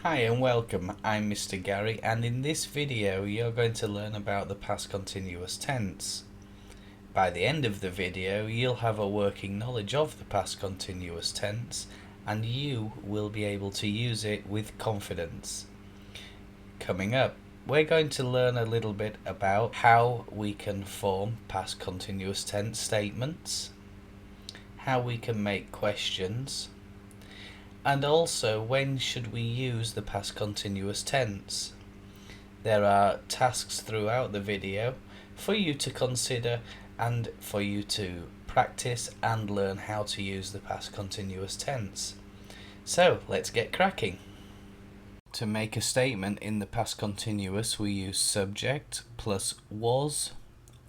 Hi and welcome, I'm Mr. Gary, and in this video you're going to learn about the past continuous tense. By the end of the video you'll have a working knowledge of the past continuous tense and you will be able to use it with confidence. Coming up, we're going to learn a little bit about how we can form past continuous tense statements, how we can make questions, and also when should we use the past continuous tense. There are tasks throughout the video for you to consider and for you to practice and learn how to use the past continuous tense. So let's get cracking. To make a statement in the past continuous we use subject plus was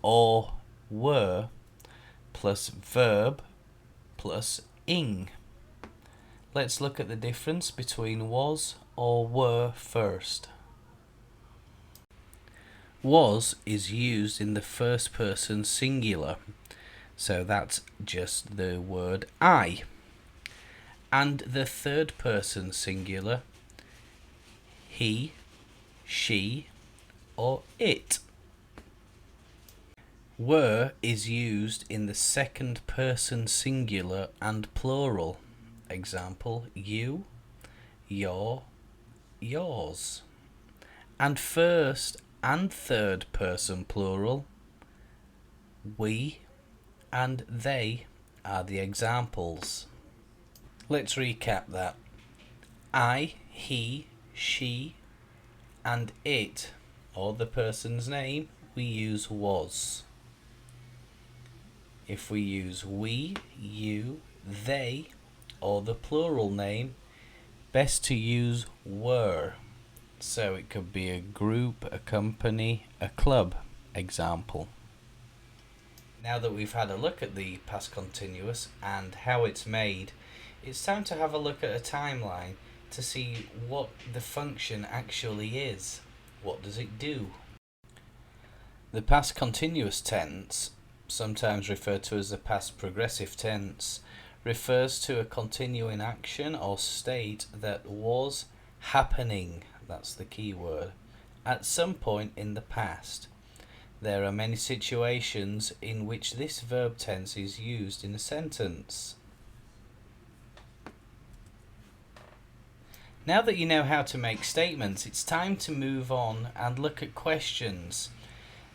or were plus verb plus ing. Let's look at the difference between was or were first. Was is used in the first person singular, so that's just the word I. And the third person singular, he, she, or it. Were is used in the second person singular and plural. Example, you, your, yours. And first and third person plural, we and they are the examples. Let's recap that. I, he, she, and it, or the person's name, we use was. If we use we, you, they, or the plural name, best to use were. So it could be a group, a company, a club. Example. Now that we've had a look at the past continuous and how it's made, it's time to have a look at a timeline to see what the function actually is. What does it do? The past continuous tense, sometimes referred to as the past progressive tense, refers to a continuing action or state that was happening, that's the key word, at some point in the past. There are many situations in which this verb tense is used in a sentence. Now that you know how to make statements, it's time to move on and look at questions.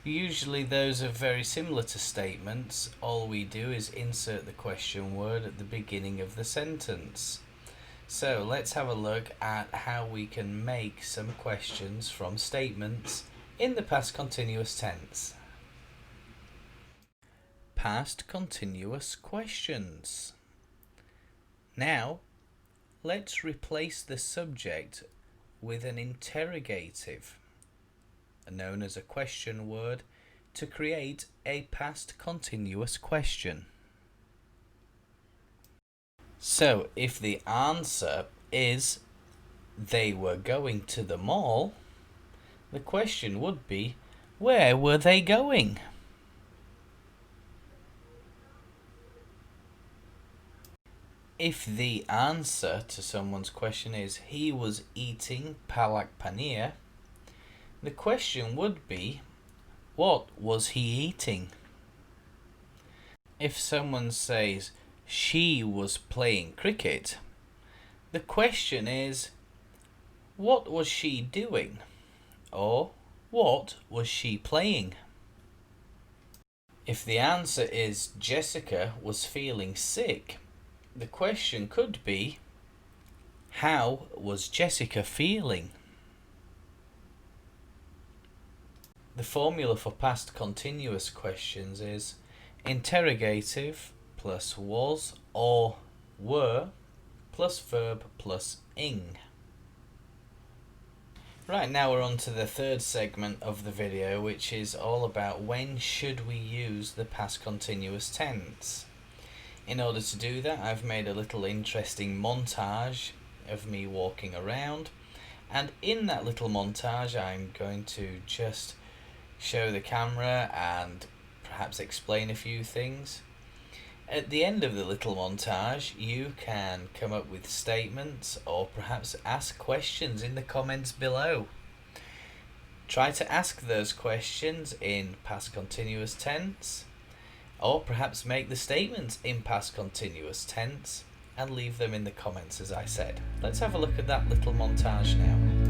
Usually those are very similar to statements. All we do is insert the question word at the beginning of the sentence. So let's have a look at how we can make some questions from statements in the past continuous tense. Past continuous questions. Now, let's replace the subject with an interrogative, known as a question word, to create a past continuous question. So if the answer is they were going to the mall, the question would be, where were they going? If the answer to someone's question is he was eating palak paneer, the question would be, what was he eating? If someone says she was playing cricket, the question is, what was she doing? Or what was she playing? If the answer is Jessica was feeling sick, the question could be, how was Jessica feeling? The formula for past continuous questions is interrogative plus was or were plus verb plus ing. Right, now we're on to the third segment of the video, which is all about when should we use the past continuous tense. In order to do that, I've made a little interesting montage of me walking around, and in that little montage I'm going to just show the camera and perhaps explain a few things. At the end of the little montage, you can come up with statements or perhaps ask questions in the comments below. Try to ask those questions in past continuous tense, or perhaps make the statements in past continuous tense and leave them in the comments as I said. Let's have a look at that little montage now.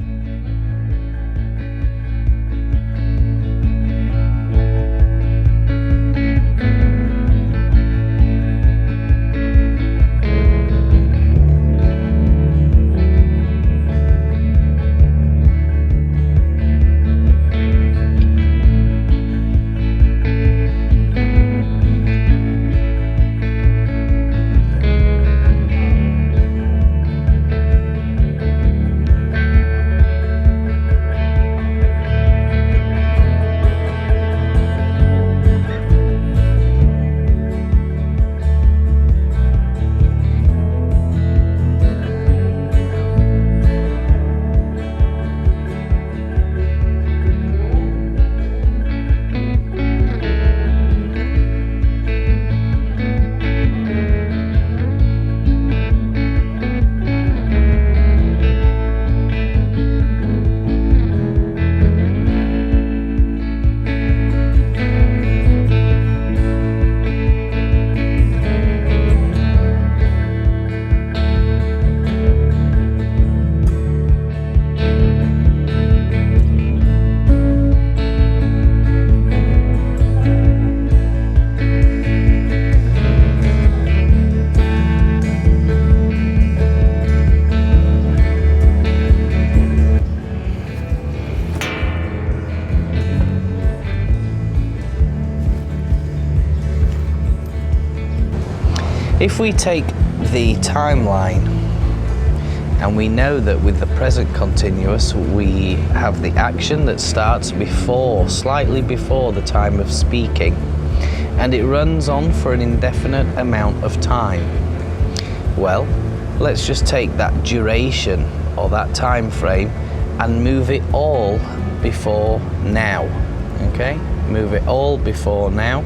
If we take the timeline and we know that with the present continuous we have the action that starts before, slightly before the time of speaking, and it runs on for an indefinite amount of time. Well, let's just take that duration or that time frame and move it all before now. Okay, move it all before now.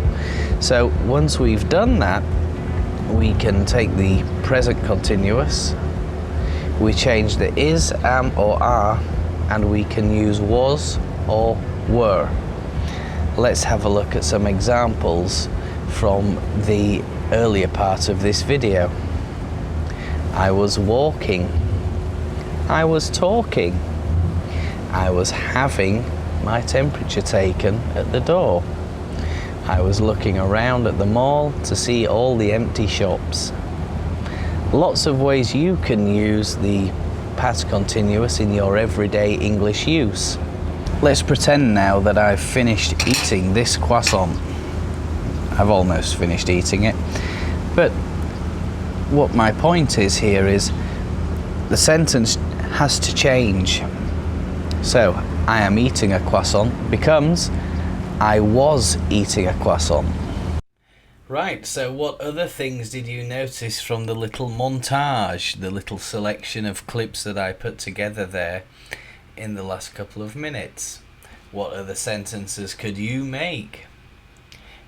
So once we've done that, we can take the present continuous, we change the is, am or are, and we can use was or were. Let's have a look at some examples from the earlier part of this video. I was walking, I was talking, I was having my temperature taken at the door, I was looking around at the mall to see all the empty shops. Lots of ways you can use the past continuous in your everyday English use. Let's pretend now that I've finished eating this croissant. I've almost finished eating it, but what my point is here is the sentence has to change. So, I am eating a croissant becomes I was eating a croissant. Right, so what other things did you notice from the little montage, the little selection of clips that I put together there in the last couple of minutes? What other sentences could you make?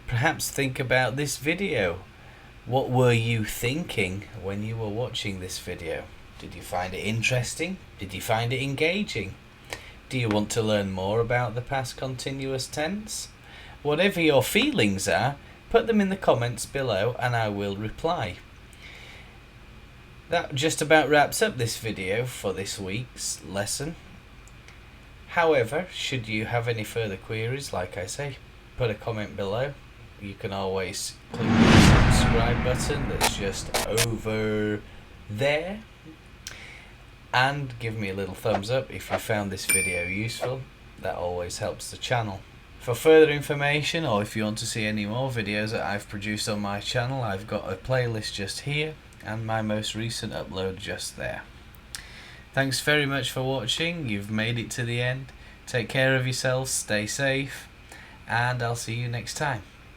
Perhaps think about this video. What were you thinking when you were watching this video? Did you find it interesting? Did you find it engaging? Do you want to learn more about the past continuous tense? Whatever your feelings are, put them in the comments below and I will reply. That just about wraps up this video for this week's lesson. However, should you have any further queries, like I say, put a comment below. You can always click the subscribe button that's just over there. And give me a little thumbs up if you found this video useful. That always helps the channel. For further information, or if you want to see any more videos that I've produced on my channel, I've got a playlist just here and my most recent upload just there. Thanks very much for watching. You've made it to the end. Take care of yourselves, stay safe, and I'll see you next time.